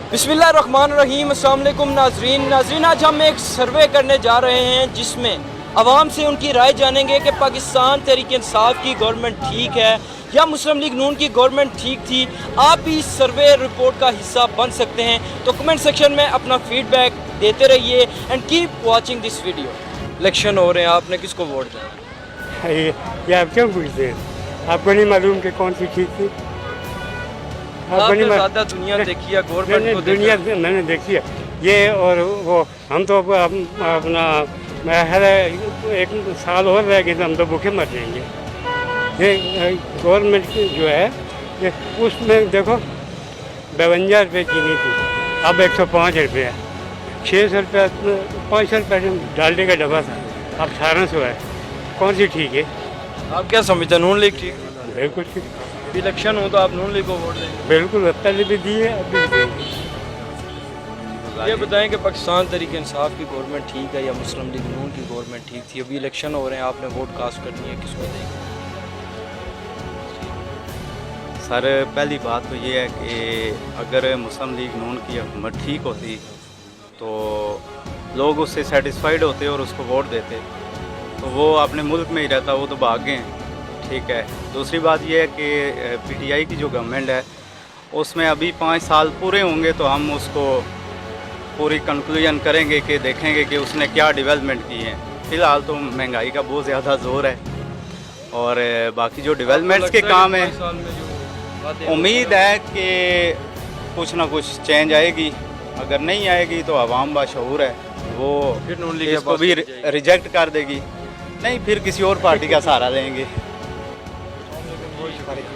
बिस्मिल्लाहिर्रहमानिर्रहीम। अस्सलाम वालेकुम नाज़रीन, आज हम एक सर्वे करने जा रहे हैं जिसमें आवाम से उनकी राय जानेंगे कि पाकिस्तान तहरीक इंसाफ की गवर्नमेंट ठीक है या मुस्लिम लीग नून की गवर्नमेंट ठीक थी। आप भी इस सर्वे रिपोर्ट का हिस्सा बन सकते हैं, तो कमेंट सेक्शन में अपना फीडबैक देते रहिए and keep watching this video. Election हो रहे हैं, आपने किसको वोट देना? ये आप क्यों पूछते हैं? आपको नहीं मालूम कि कौन सी ठीक थी? आपने ज़्यादा दुनिया देखी है, गवर्नमेंट को दुनिया मैंने देखी है ये, और वो हम तो अपना हर एक साल और रह गए तो हम तो भूखे मर जाएंगे। ये गवर्नमेंट की जो है ये, उसमें देखो 52 रुपये चीनी थी, अब 105 रुपये, 600 रुपये 500 रुपये डालने का डब्बा था, अब 1800 है। कौन सी ठीक है? आप क्या समझते हैं, नून लीग ठीक? बिल्कुल ठीक। इलेक्शन हो तो आप नून लीग को वोट देंगे? बिल्कुल, पहले भी दिए अभी भी देंगे। ये बताएं कि पाकिस्तान तहरीक इंसाफ की गवर्नमेंट ठीक है या मुस्लिम लीग नून की गवर्नमेंट ठीक थी? अभी इलेक्शन हो रहे हैं, आपने वोट कास्ट करनी है, किसको देंगे? सर, पहली बात तो ये है कि अगर मुस्लिम लीग नून की हुकूमत ठीक होती तो लोग उससे सेटिस्फाइड होते और उसको वोट देते, तो वो अपने मुल्क में ही रहता, वो तो भाग गए हैं। ठीक है। दूसरी बात ये है कि पीटीआई की जो गवर्नमेंट है उसमें अभी 5 साल पूरे होंगे तो हम उसको पूरी कंक्लूजन करेंगे कि देखेंगे कि उसने क्या डेवलपमेंट की है। फ़िलहाल तो महंगाई का बहुत ज़्यादा ज़ोर है और बाकी जो डेवलपमेंट्स के काम हैं, उम्मीद है कि कुछ ना कुछ चेंज आएगी। अगर नहीं आएगी तो अवाम बाशऊर है, वो फिर इसको भी रिजेक्ट कर देगी, नहीं फिर किसी और पार्टी का सहारा लेंगे।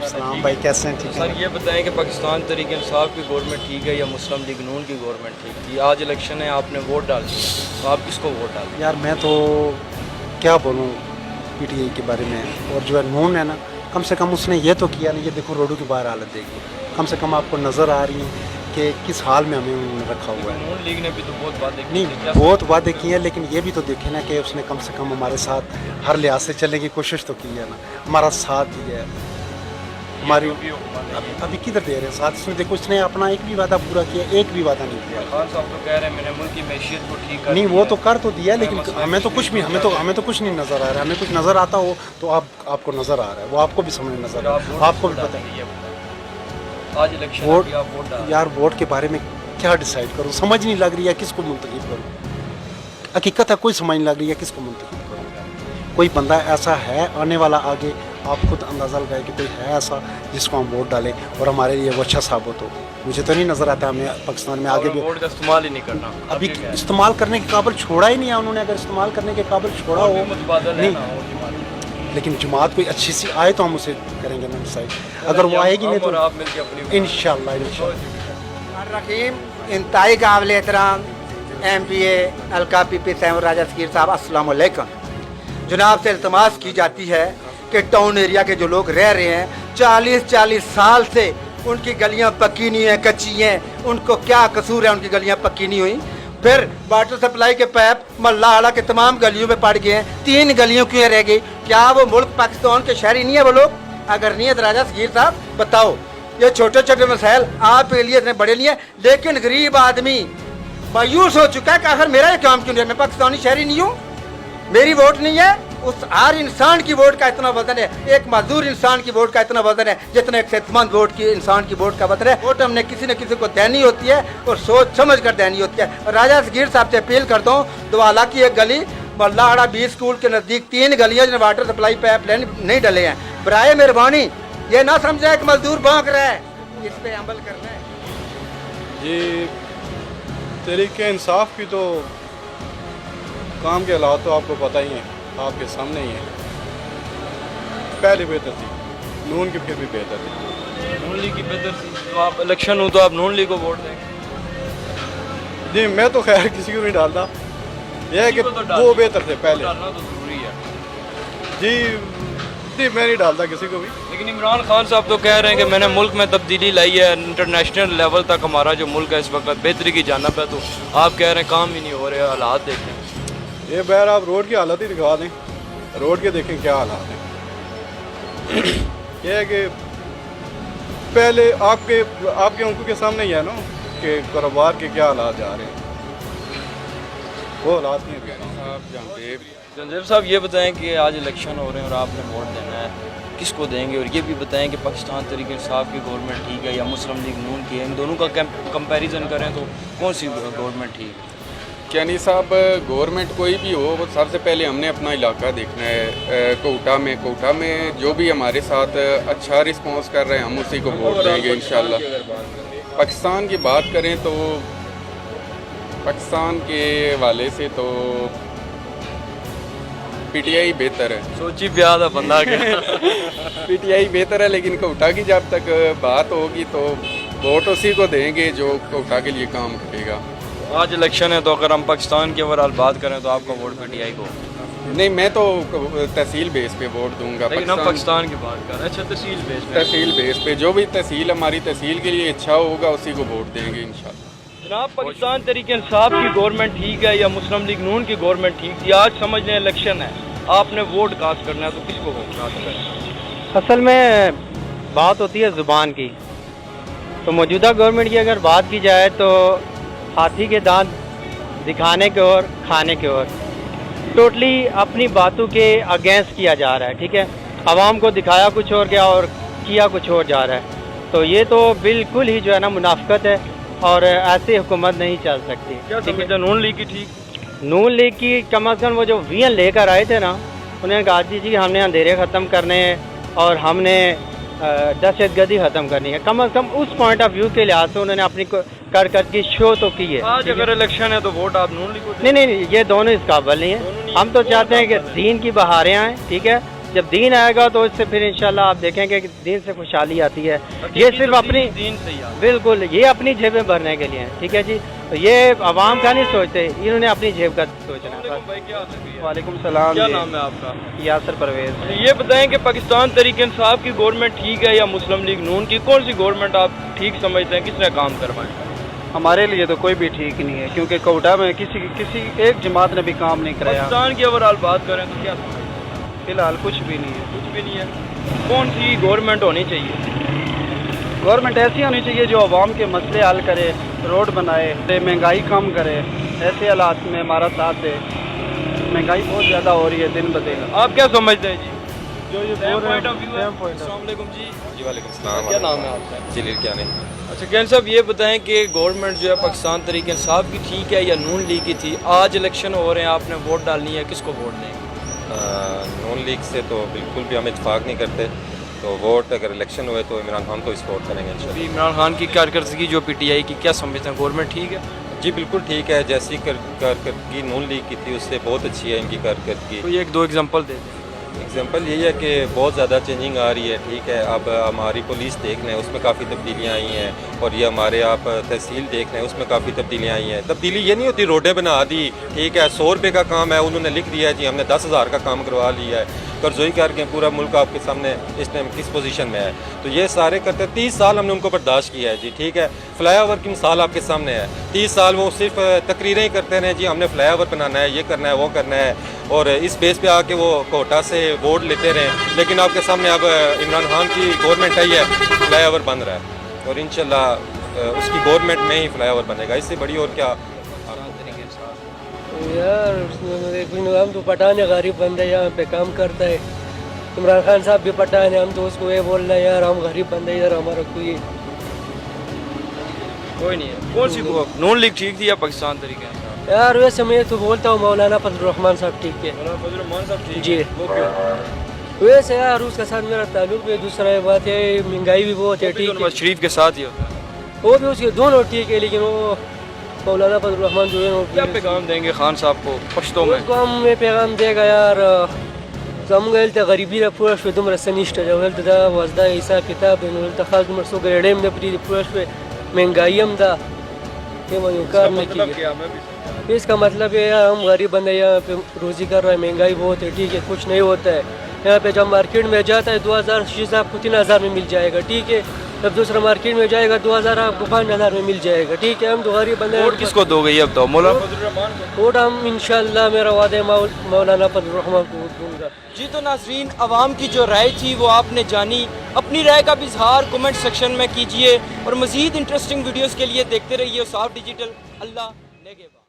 सलाम भाई, कैसे हैं? ठीक है सर, ये बताएं कि पाकिस्तान तहरीक इंसाफ की गवर्नमेंट ठीक है या मुस्लिम लीग नून की गवर्नमेंट ठीक थी? आज इलेक्शन है, आपने वोट डाल दिया, तो आप किसको वोट डालें? यार, मैं तो क्या बोलूँ पीटीआई के बारे में। और जो है नून है ना, कम से कम उसने ये तो किया नहीं। ये देखो रोडों की बाहर हालत देखिए, कम से कम आपको नज़र आ रही है कि किस हाल में हमें उन्होंने रखा हुआ है। नून लीग ने भी तो बहुत वादे किए, नहीं, बहुत वादे किए हैं, लेकिन ये भी तो देखे ना कि उसने कम से कम हमारे साथ हर लिहाज से चलने की कोशिश तो की है ना, हमारा साथ दिया है। हमारी अभी किधर दे रहे हैं साथ? इसमें देखो, इसने अपना एक भी वादा पूरा किया, एक भी वादा नहीं किया। खान साहब तो कह रहे हैं मैंने मुल्क की मैशियत को ठीक कर नहीं, दिया वो है। तो कर तो दिया, लेकिन हमें तो कुछ भी हमें तो कुछ नहीं नज़र आ रहा है। हमें कुछ नज़र आता हो तो आपको नज़र आ रहा है, वो आपको भी समझ नज़र आ रहा है, आपको भी पता है। आज इलेक्शन वोट, आप वोट डाल? यार वोट के बारे में क्या डिसाइड करूँ, समझ नहीं लग रही है किसको मुंतखब करूँ। हकीकत है, कोई समझ नहीं लग रही है किसको मुंतखब करूँ। कोई बंदा ऐसा है आने वाला आगे, आप खुद अंदाज़ा लगाए कि कोई है ऐसा जिसको हम वोट डालें और हमारे लिए वो अच्छा साबित हो। मुझे तो नहीं नज़र आता हमें पाकिस्तान में आगे भी वोट का इस्तेमाल ही नहीं करना। अभी इस्तेमाल करने के काबिल छोड़ा ही नहीं है उन्होंने। अगर इस्तेमाल करने के काबिल छोड़ा हो नहीं, लेकिन जमात कोई अच्छी सी आए तो हम उसे करेंगे ना डिसाइड। अगर वो आएगी नहीं तो आप मिलकर अपनी इंशाल्लाह रहीम इंतहाई काबिल एहतराम MPA अलका PP तैमूर राजा सकीर साहब, अस्सलाम वालेकुम। जनाब से इल्तमास की जाती है कि टाउन एरिया के जो लोग रह रहे हैं 40-40 साल से उनकी गलियां पक्की नहीं है, कच्ची हैं। उनको क्या कसूर है, उनकी गलियां पक्की नहीं हुई? फिर वाटर सप्लाई के पाइप मल्ला आड़ा के तमाम गलियों में पड़ गए हैं, 3 गलियों क्यों रह गई? क्या वो मुल्क पाकिस्तान के शहरी नहीं है वो लोग? अगर नहीं है तो राजा सकीर साहब बताओ। ये छोटे छोटे मसाइल आपके लिए इतने बड़े नहीं है, लेकिन गरीब आदमी मायूस हो चुका है कि आखिर मेरा ये काम क्यों नहीं है? मैं पाकिस्तानी शहरी नहीं हूँ, मेरी वोट नहीं है? उस हर इंसान की वोट का इतना वजन है, एक मजदूर इंसान की वोट का इतना वजन है जितना एक सेहतमंद वोट की इंसान की वोट का वजन है। वोट हमने किसी न किसी को देनी होती है और सोच समझ कर देनी होती है। और राजा सगीर साहब से अपील करता हूँ, दवाला की एक गली मल्लाहाड़ा 20 स्कूल के नज़दीक 3 गलियाँ जिन्हें वाटर सप्लाई पाइप लाइन नहीं डले हैं, बराए मेहरबानी ये ना समझे कि मजदूर भाग रहा है, इस पर अमल करना है। जी, तहरीक इंसाफ की तो काम के हालात तो आपको पता ही है, आपके सामने ही है। पहले बेहतर थी, नून की फिर भी बेहतर थी। नून लीग की बेहतर थी, तो आप इलेक्शन हो तो आप नून लीग को वोट देंगे? जी, मैं तो खैर किसी को नहीं डालता, यह है कि वो बेहतर थे पहले। डालना तो ज़रूरी है जी, मैं नहीं डालता किसी को भी। लेकिन इमरान खान साहब तो कह रहे हैं कि मैंने मुल्क में तब्दीली लाई है, इंटरनेशनल लेवल तक हमारा जो मुल्क है इस वक्त बेहतरी की जानिब है, तो आप कह रहे हैं काम ही नहीं हो रहे, हालात देखें। ये बहर आप रोड की हालत ही दिखा दें, रोड के देखें क्या हालात हैं। यह है कि पहले आपके आंखों के सामने ही है ना के कारोबार के क्या हालात जा रहे हैं, वो हालात नहीं कह रहा हूँ। जंजेब साहब ये बताएं कि आज इलेक्शन हो रहे हैं और आपने वोट देना है, किसको देंगे? और ये भी बताएं कि पाकिस्तान तहरीक इंसाफ की गवर्नमेंट ठीक है या मुस्लिम लीग नून की है? इन दोनों का कंपैरिजन करें तो कौन सी गवर्नमेंट ठीक है? कैनी साहब, गवर्नमेंट कोई भी हो, वो सबसे पहले हमने अपना इलाका देखना है। कोटा में जो भी हमारे साथ अच्छा रिस्पांस कर रहे हैं हम उसी को वोट देंगे इंशाल्लाह। पाकिस्तान की बात करें तो पाकिस्तान के हवाले से तो पीटीआई बेहतर है। सोची प्यादा बंदा के पीटीआई बेहतर है, लेकिन कोटा की जब तक बात होगी तो वोट उसी को देंगे जो कोटा के लिए काम करेगा। आज इलेक्शन है तो अगर हम पाकिस्तान की ओवरऑल बात करें तो आपका वोट पीटीआई को? नहीं, मैं तो तहसील बेस पे वोट दूंगा। लेकिन हम पाकिस्तान की बात कर रहे हैं। अच्छा, तहसील बेस पे जो भी तहसील हमारी तहसील के लिए अच्छा होगा उसी को वोट देंगे इंशाल्लाह। जनाब, पाकिस्तान तहरीक इंसाफ की गवर्नमेंट ठीक है या मुस्लिम लीग नून की गवर्नमेंट ठीक थी? आज समझ लें इलेक्शन है, आपने वोट कास्ट करना है तो किसको वोट कास्ट करें? असल में बात होती है ज़ुबान की। तो मौजूदा गवर्नमेंट की अगर बात की जाए तो हाथी के दांत दिखाने के और खाने के और टोटली अपनी बातों के अगेंस्ट किया जा रहा है। ठीक है, आवाम को दिखाया कुछ और गया और किया कुछ और जा रहा है। तो ये तो बिल्कुल ही जो है ना मुनाफिकत है और ऐसे हुकूमत नहीं चल सकती। क्या समझते नून लीग की ठीक? नून लीग की कम अज़ कम वो जो वीएन लेकर आए थे ना, उन्होंने कहा जी हमने अंधेरे ख़त्म करने हैं और हमने दहशतगर्दी ख़त्म करनी है। कम अज़ कम उस पॉइंट ऑफ व्यू के लिहाज से उन्होंने अपनी करके शो तो की है। आज अगर इलेक्शन है तो वोट आप नून लीग को? नहीं, ये दोनों इस काबिल नहीं है। हम तो चाहते हैं कि दीन की बहारें आएँ। ठीक है, जब दीन आएगा तो इससे फिर इंशाल्लाह आप देखेंगे कि दीन से खुशहाली आती है। ये सिर्फ अपनी दीन से ही बिल्कुल ये अपनी जेबें भरने के लिए है। ठीक है जी, तो ये आवाम का नहीं सोचते, इन्होंने अपनी जेब का सोचना है। वालेकुम सलाम। क्या नाम है आपका? यासर परवेज। ये बताएं कि पाकिस्तान तहरीक इंसाफ की गवर्नमेंट ठीक है या मुस्लिम लीग नून की? कौन सी गवर्नमेंट आप ठीक समझते हैं, किसने काम करवाएं? हमारे लिए तो कोई भी ठीक नहीं है, क्योंकि कोटा में किसी एक जमात ने भी काम नहीं कराया। पाकिस्तान की ओवरऑल बात करें तो क्या समझते हैं? फिलहाल कुछ भी नहीं है। कुछ भी नहीं है। कौन सी गवर्नमेंट होनी चाहिए? गवर्नमेंट ऐसी होनी चाहिए जो आवाम के मसले हल करे, रोड बनाए, महंगाई कम करे। ऐसे हालात में हमारा साथ दे। महंगाई बहुत ज़्यादा हो रही है दिन ब दिन। आप क्या समझते हैं जी? जो ये पॉइंट ऑफ व्यू है। अस्सलाम वालेकुम जी। जी वालेकुम सलाम। क्या नाम है आपका? जलील क्या नहीं। अच्छा कैन साहब, ये बताएं कि गवर्नमेंट जो है पाकिस्तान तहरीक इंसाफ की ठीक है या नून लीग की थी? आज इलेक्शन हो रहे हैं, आपने वोट डालनी है, किसको वोट देंगे? नून लीग से तो बिल्कुल भी हम इत्तेफाक नहीं करते, तो वोट अगर इलेक्शन हुए तो इमरान खान को सपोर्ट करेंगे इंशाल्लाह। अभी इमरान खान की कारकर्दगी जो पीटीआई की, क्या समझते हैं गवर्नमेंट ठीक है? जी बिल्कुल ठीक है, जैसी कारकर्दगी नून लीग की थी उससे बहुत अच्छी है इनकी कारकर्दगी। कोई एक दो एग्जांपल दे दें। एग्जांपल यही है कि बहुत ज़्यादा चेंजिंग आ रही है। ठीक है, अब हमारी पुलिस देख लें उसमें काफ़ी तब्दीलियाँ आई हैं, और ये हमारे आप तहसील देख लें उसमें काफ़ी तब्दीलियाँ आई हैं। तब्दीली ये नहीं होती रोडें बना दी, ठीक है, 100 रुपये का काम है उन्होंने लिख दिया है जी हमने 10,000 का काम करवा लिया है। कर्जोई करके पूरा मुल्क आपके सामने इस टाइम किस पोजीशन में है, तो ये सारे करते 30 साल हमने उनको बर्दाश्त किया है जी। ठीक है, फ्लाईओवर की मिसाल आपके सामने है, 30 साल वो सिर्फ तकरीरें ही करते रहे जी हमने फ्लाईओवर बनाना है, ये करना है, वो करना है, और इस बेस पे आके वो कोटा से वोट लेते रहे। लेकिन आपके सामने अब इमरान खान की गवर्नमेंट आई है, फ्लाईओवर बन रहा है और इंशाल्लाह उसकी गवर्नमेंट में ही फ्लाईओवर बनेगा, इससे बड़ी और क्या। यार हम तो पठान है, गरीब बंदे यहाँ पे काम करता है। इमरान खान साहब भी पठान है, हम तो उसको ये बोल रहे हैं यार हम गरीब बंदे, यार हमारा कोई नहीं है। कौन सी नून लीग ठीक थी या पाकिस्तान तरीके? यार वैसे मैं तो बोलता हूँ मौलाना फजल रहमान साहब ठीक है। फजल साहब ठीक जी, वो क्यों? वैसे यार उसके साथ मेरा ताल्लुक भी, दूसरा बात है महंगाई भी बहुत है। ठीक है, शरीफ के साथ ही होता है, वो भी उसके दोनों ठीक है, लेकिन वो मौलाना फजल रहमान जो है क्या पैगाम देंगे खान साहब को पश्तो में? उसको हम पैगाम देगा यार हम गए थे गरीबी रा पूरा शो तुम रसनिष्ठ जो गलत दा वजदा हिसाब किताब नो त खास तुम सो गरेडे में पूरी पूरा शो महंगाई हम दा ये मनु काम में की। इसका मतलब है यार हम गरीब बंदे यहाँ पे रोजी कर रहे हैं, महंगाई बहुत है। ठीक है, कुछ नहीं होता है यहाँ पे। जब मार्केट में जाता है 2,000 चीज़ आपको 3,000 में मिल जाएगा। ठीक है, जब दूसरा मार्केट में जाएगा 2000 आपको 5000 में मिल जाएगा। ठीक है, हम तो गरीब बंदे हैं। वोट किसको दोगे अब तो? मौलाना फजलुर रहमान को? वोट हम इंशाल्लाह, मेरा वादा है मौलाना फजलुर रहमान को वोट दूंगा। जी तो नाजरीन, अवाम की जो राय थी वो आपने जानी। अपनी राय का भी इजहार कमेंट सेक्शन में कीजिए और मज़ीद इंटरेस्टिंग वीडियोस के लिए देखते रहिए साफ डिजिटल। अल्लाह नेगेबान।